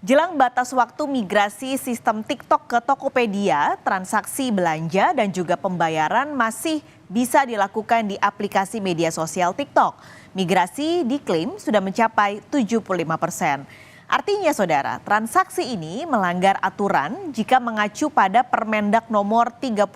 Jelang batas waktu migrasi sistem TikTok ke Tokopedia, transaksi belanja dan juga pembayaran masih bisa dilakukan di aplikasi media sosial TikTok. Migrasi diklaim sudah mencapai 75%. Artinya saudara, transaksi ini melanggar aturan jika mengacu pada Permendak nomor 31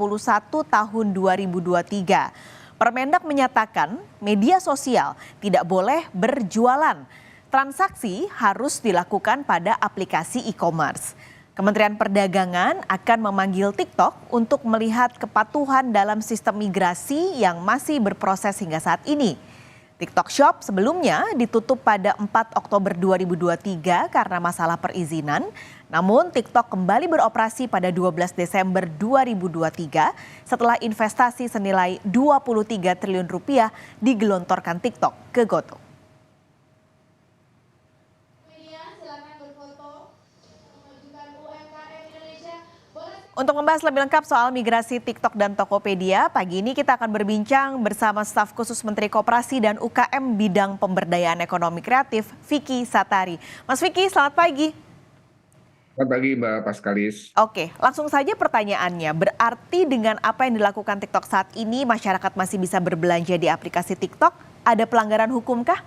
tahun 2023. Permendak menyatakan media sosial tidak boleh berjualan. Transaksi harus dilakukan pada aplikasi e-commerce. Kementerian Perdagangan akan memanggil TikTok untuk melihat kepatuhan dalam sistem migrasi yang masih berproses hingga saat ini. TikTok Shop sebelumnya ditutup pada 4 Oktober 2023 karena masalah perizinan. Namun TikTok kembali beroperasi pada 12 Desember 2023 setelah investasi senilai 23 triliun rupiah digelontorkan TikTok ke Gotoh. Untuk membahas lebih lengkap soal migrasi TikTok dan Tokopedia, pagi ini kita akan berbincang bersama staf khusus Menteri Koperasi dan UKM bidang pemberdayaan ekonomi kreatif, Vicky Satari. Mas Vicky, selamat pagi. Selamat pagi Mbak Paskalis. Oke, langsung saja pertanyaannya. Berarti dengan apa yang dilakukan TikTok saat ini, masyarakat masih bisa berbelanja di aplikasi TikTok? Ada pelanggaran hukum kah?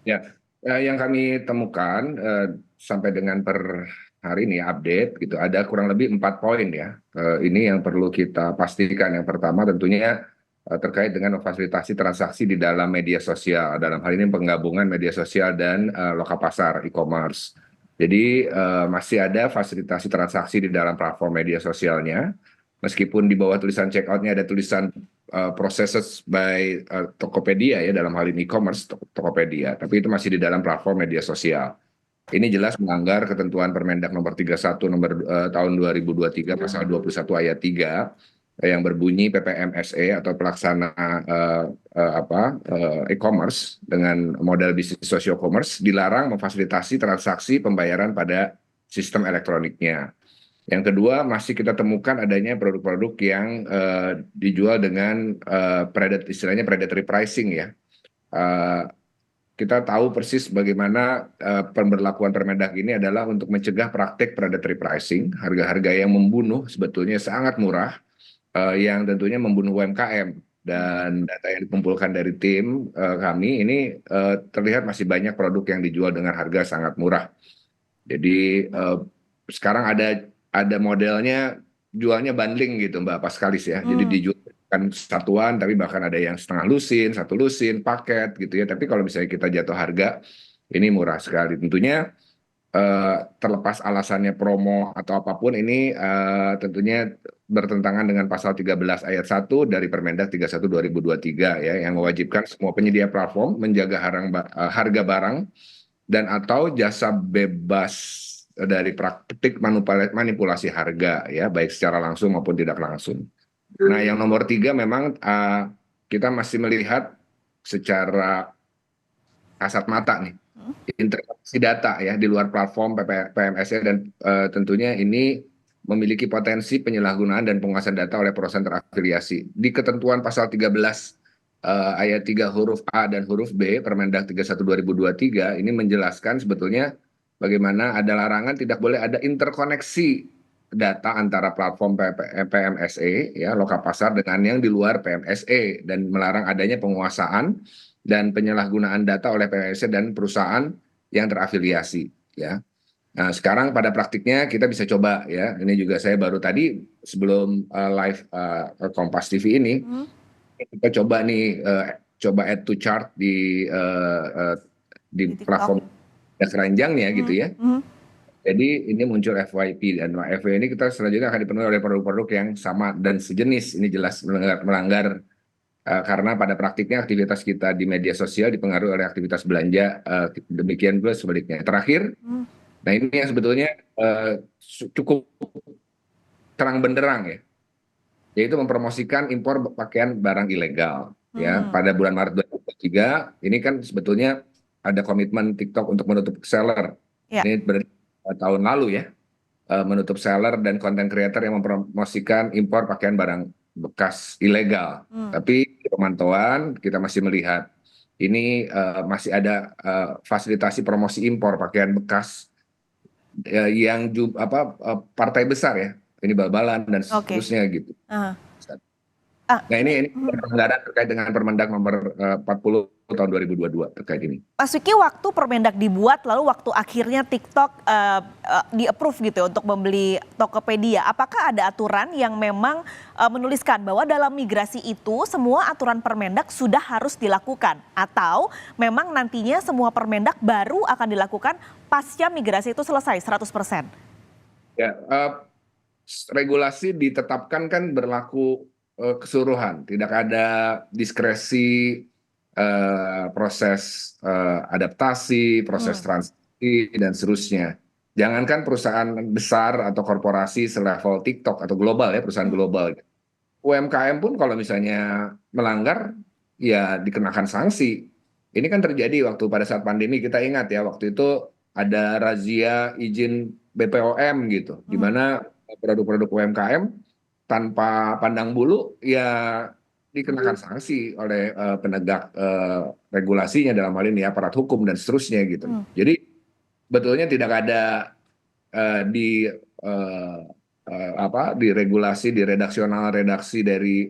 Ya, yang kami temukan sampai dengan per hari ini update gitu ada kurang lebih 4 poin ya. Ini yang perlu kita pastikan. Yang pertama tentunya terkait dengan fasilitasi transaksi di dalam media sosial. Dalam hal ini penggabungan media sosial dan lokapasar e-commerce. Jadi masih ada fasilitasi transaksi di dalam platform media sosialnya. Meskipun di bawah tulisan checkout-nya ada tulisan processes by Tokopedia ya, dalam hal ini e-commerce Tokopedia, tapi itu masih di dalam platform media sosial. Ini jelas melanggar ketentuan Permendak nomor 31 tahun 2023 pasal 21 ayat 3 yang berbunyi PPMSE atau pelaksana e-commerce dengan model bisnis sosio commerce dilarang memfasilitasi transaksi pembayaran pada sistem elektroniknya. Yang kedua, masih kita temukan adanya produk-produk yang dijual dengan istilahnya predatory pricing ya. Kita tahu persis bagaimana pemberlakuan Permendak ini adalah untuk mencegah praktik predatory pricing, harga-harga yang membunuh sebetulnya sangat murah, yang tentunya membunuh UMKM. Dan data yang dikumpulkan dari tim kami ini terlihat masih banyak produk yang dijual dengan harga sangat murah. Jadi sekarang ada modelnya jualnya bundling gitu Mbak Paskalis ya. Jadi dijual kan satuan tapi bahkan ada yang setengah lusin, satu lusin, paket gitu ya. Tapi kalau misalnya kita jatuh harga ini murah sekali. Tentunya terlepas alasannya promo atau apapun ini tentunya bertentangan dengan pasal 13 ayat 1 dari Permendak 31 2023 ya, yang mewajibkan semua penyedia platform menjaga harga barang dan atau jasa bebas dari praktik manipulasi harga ya, baik secara langsung maupun tidak langsung. Nah, yang nomor 3 memang kita masih melihat secara kasat mata nih integrasi data ya di luar platform PMSE dan tentunya ini memiliki potensi penyalahgunaan dan penguasaan data oleh perusahaan terafiliasi. Di ketentuan pasal 13 ayat 3 huruf A dan huruf B Permendak 31 2023 ini menjelaskan sebetulnya bagaimana ada larangan tidak boleh ada interkoneksi data antara platform PMSE ya lokapasar dengan yang di luar PMSE dan melarang adanya penguasaan dan penyalahgunaan data oleh PMSE dan perusahaan yang terafiliasi ya. Nah, sekarang pada praktiknya kita bisa coba ya. Ini juga saya baru tadi sebelum live Kompas TV ini kita coba nih coba add to chart di platform keranjangnya gitu ya. Jadi ini muncul FYP dan FYP ini kita selanjutnya akan dipenuhi oleh produk-produk yang sama dan sejenis. Ini jelas melanggar karena pada praktiknya aktivitas kita di media sosial dipengaruhi oleh aktivitas belanja, demikian pula sebaliknya. Terakhir, nah ini yang sebetulnya cukup terang benderang ya, yaitu mempromosikan impor pakaian barang ilegal. Ya, pada bulan Maret 2023 ini kan sebetulnya ada komitmen TikTok untuk menutup seller. Ini tahun lalu ya, menutup seller dan content creator yang mempromosikan impor pakaian barang bekas ilegal. Tapi pemantauan kita masih melihat ini masih ada fasilitasi promosi impor pakaian bekas yang partai besar ya, ini bal-balan dan Oke. seterusnya gitu. Ah, ah, Nah ini ini pelanggaran terkait dengan Permendak nomor 40 tahun 2022 terkait ini. Mas Vicky, waktu Permendak dibuat, lalu waktu akhirnya TikTok di-approve gitu ya untuk membeli Tokopedia, apakah ada aturan yang memang menuliskan bahwa dalam migrasi itu semua aturan Permendak sudah harus dilakukan? Atau memang nantinya semua Permendak baru akan dilakukan pasca migrasi itu selesai 100%? Ya, regulasi ditetapkan kan berlaku keseluruhan, tidak ada diskresi proses adaptasi, proses Hmm, transisi dan seterusnya. Jangankan perusahaan besar atau korporasi selevel TikTok atau global ya, perusahaan hmm. global. UMKM pun kalau misalnya melanggar ya dikenakan sanksi. Ini kan terjadi waktu pada saat pandemi, kita ingat ya waktu itu ada razia izin BPOM gitu, di Hmm. mana produk-produk UMKM tanpa pandang bulu ya dikenakan sanksi oleh penegak regulasinya, dalam hal ini aparat hukum dan seterusnya gitu. Hmm. Jadi betulnya tidak ada di di regulasi, di redaksional redaksi dari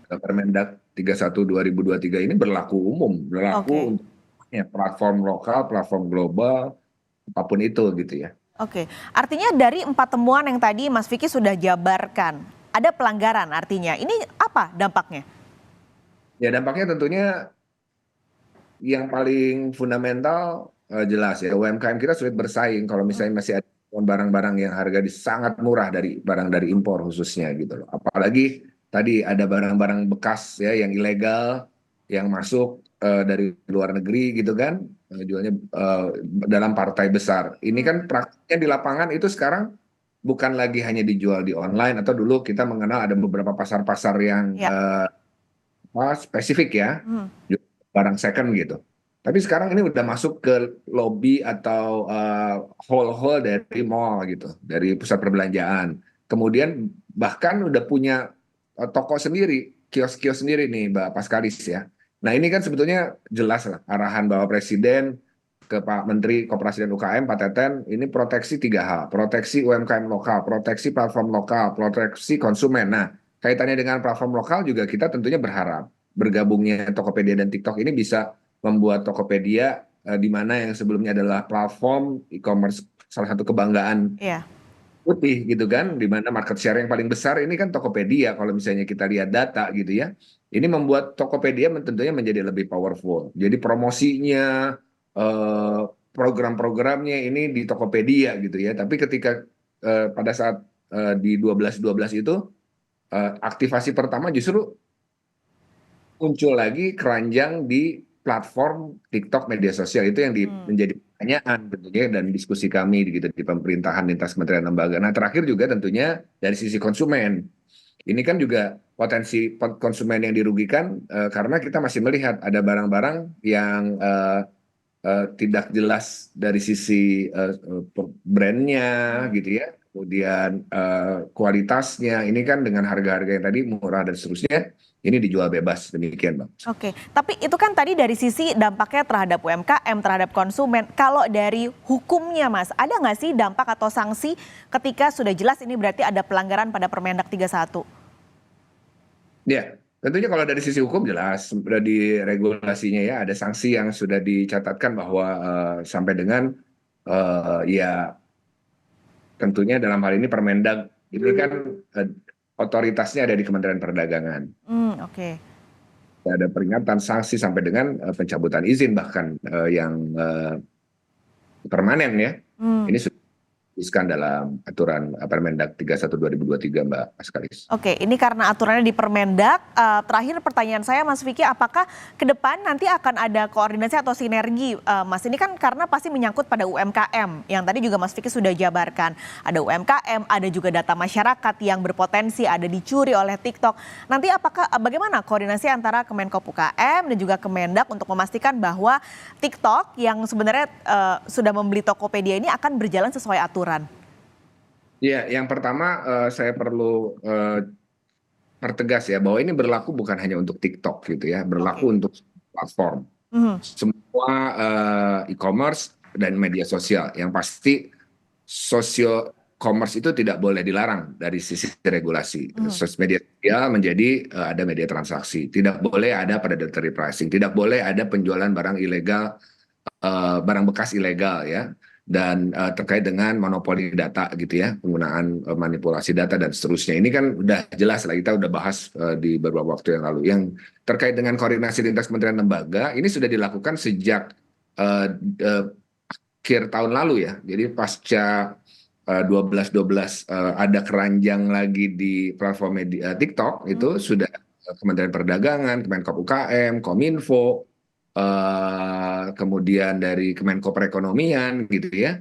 Permendak 31 2023 ini berlaku umum, berlaku Oke. untuk ya, platform lokal, platform global, apapun itu gitu ya. Oke, artinya dari 4 temuan yang tadi Mas Vicky sudah jabarkan, ada pelanggaran artinya. Ini apa dampaknya? Ya dampaknya tentunya yang paling fundamental jelas ya, UMKM kita sulit bersaing kalau misalnya masih ada barang-barang yang harga sangat murah dari barang dari impor khususnya gitu loh. Apalagi tadi ada barang-barang bekas ya yang ilegal yang masuk dari luar negeri gitu kan, jualnya dalam partai besar. Ini Hmm, kan praktiknya di lapangan itu sekarang bukan lagi hanya dijual di online, atau dulu kita mengenal ada beberapa pasar-pasar yang ya. spesifik ya, Hmm, barang second gitu. Tapi sekarang ini udah masuk ke lobby atau hall-hall dari mall gitu, dari pusat perbelanjaan. Kemudian bahkan udah punya toko sendiri, kios-kios sendiri nih, Mbak Paskalis ya. Nah ini kan sebetulnya jelas lah arahan Bapak Presiden ke Pak Menteri Koperasi dan UKM, Pak Teten, ini proteksi 3 hal. Proteksi UMKM lokal, proteksi platform lokal, proteksi konsumen. Nah, kaitannya dengan platform lokal juga kita tentunya berharap bergabungnya Tokopedia dan TikTok ini bisa membuat Tokopedia di mana yang sebelumnya adalah platform e-commerce salah satu kebanggaan iya. putih gitu kan, di mana market share yang paling besar ini kan Tokopedia kalau misalnya kita lihat data gitu ya. Ini membuat Tokopedia tentunya menjadi lebih powerful. Jadi promosinya, eh, program-programnya ini di Tokopedia gitu ya. Tapi ketika pada saat di 12-12 itu aktivasi pertama justru muncul lagi keranjang di platform TikTok media sosial itu yang Hmm, menjadi pertanyaan tentunya dan diskusi kami gitu di pemerintahan lintas kementerian lembaga. Nah terakhir juga tentunya dari sisi konsumen, ini kan juga potensi konsumen yang dirugikan karena kita masih melihat ada barang-barang yang tidak jelas dari sisi brandnya hmm. gitu ya, kemudian kualitasnya ini kan dengan harga-harga yang tadi murah dan seterusnya, ini dijual bebas demikian bang. Oke, tapi itu kan tadi dari sisi dampaknya terhadap UMKM, terhadap konsumen. Kalau dari hukumnya Mas, ada nggak sih dampak atau sanksi ketika sudah jelas ini berarti ada pelanggaran pada Permendak 31? Ya, tentunya kalau dari sisi hukum jelas sudah di regulasinya ya ada sanksi yang sudah dicatatkan bahwa sampai dengan ya tentunya dalam hal ini Permendag itu kan otoritasnya ada di Kementerian Perdagangan. Hmm, oke. Ada peringatan sanksi sampai dengan pencabutan izin bahkan yang permanen ya. Hmm. Ini sudah disebutkan dalam aturan Permendag 31 2023 Mbak Askaris. Oke, ini karena aturannya di Permendak. Terakhir pertanyaan saya, Mas Vicky, apakah ke depan nanti akan ada koordinasi atau sinergi, Mas? Ini kan karena pasti menyangkut pada UMKM, yang tadi juga Mas Vicky sudah jabarkan. Ada UMKM, ada juga data masyarakat yang berpotensi ada dicuri oleh TikTok. Nanti apakah bagaimana koordinasi antara Kemenkop UKM dan juga Kemendak untuk memastikan bahwa TikTok yang sebenarnya sudah membeli Tokopedia ini akan berjalan sesuai aturan? Ya, yang pertama saya perlu pertegas ya bahwa ini berlaku bukan hanya untuk TikTok gitu ya, berlaku Oke. untuk platform. Mhm. Semua e-commerce dan media sosial. Yang pasti sosio commerce itu tidak boleh dilarang dari sisi regulasi. Media sosial menjadi ada media transaksi. Tidak boleh ada predatory pricing. Tidak boleh ada penjualan barang ilegal, barang bekas ilegal ya. Dan terkait dengan monopoli data gitu ya, penggunaan manipulasi data dan seterusnya. Ini kan udah jelas lah, kita udah bahas di beberapa waktu yang lalu. Yang terkait dengan koordinasi lintas kementerian lembaga, ini sudah dilakukan sejak akhir tahun lalu ya. Jadi pasca 12-12 ada keranjang lagi di platform media TikTok, itu sudah Kementerian Perdagangan, Kemenkop UKM, Kominfo, kemudian dari Kemenko Perekonomian gitu ya,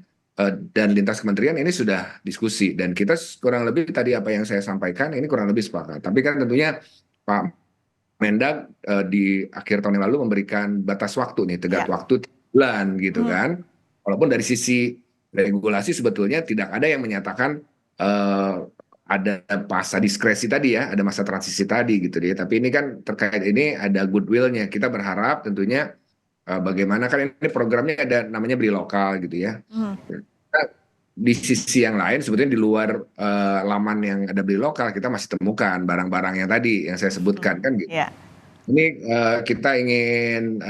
dan lintas kementerian ini sudah diskusi, dan kita kurang lebih tadi apa yang saya sampaikan ini kurang lebih sepakat. Tapi kan tentunya Pak Mendag di akhir tahun yang lalu memberikan batas waktu nih, tenggat waktu 3 bulan gitu kan. Walaupun dari sisi regulasi sebetulnya tidak ada yang menyatakan ada masa diskresi tadi ya, ada masa transisi tadi gitu ya. Tapi ini kan terkait ini ada goodwill-nya. Kita berharap tentunya bagaimana kan ini programnya ada namanya Beli Lokal gitu ya. Di sisi yang lain sebetulnya di luar laman yang ada Beli Lokal kita masih temukan barang-barang yang tadi yang saya sebutkan kan gitu. Ini kita ingin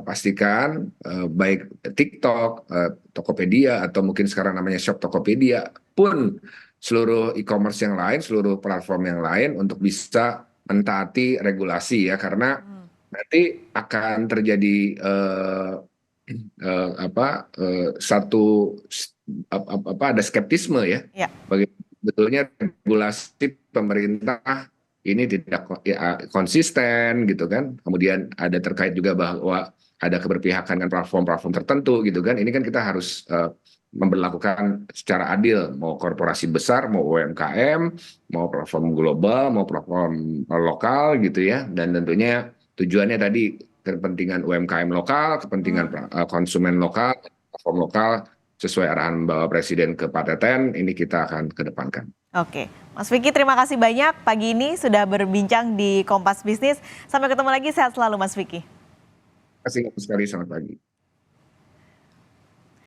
pastikan baik TikTok, Tokopedia atau mungkin sekarang namanya Shop Tokopedia pun seluruh e-commerce yang lain, seluruh platform yang lain untuk bisa mentaati regulasi ya, karena nanti akan terjadi ada skeptisme ya, betulnya regulasi pemerintah ini tidak konsisten gitu kan. Kemudian ada terkait juga bahwa ada keberpihakan dengan platform-platform tertentu gitu kan. Ini kan kita harus memberlakukan secara adil, mau korporasi besar, mau UMKM, mau platform global, mau platform lokal gitu ya. Dan tentunya tujuannya tadi kepentingan UMKM lokal, kepentingan konsumen lokal, platform lokal, sesuai arahan Bapak Presiden ke Pak Teten, ini kita akan kedepankan. Oke, Mas Vicky terima kasih banyak pagi ini sudah berbincang di Kompas Bisnis. Sampai ketemu lagi, sehat selalu Mas Vicky. Terima kasih sekali, selamat pagi.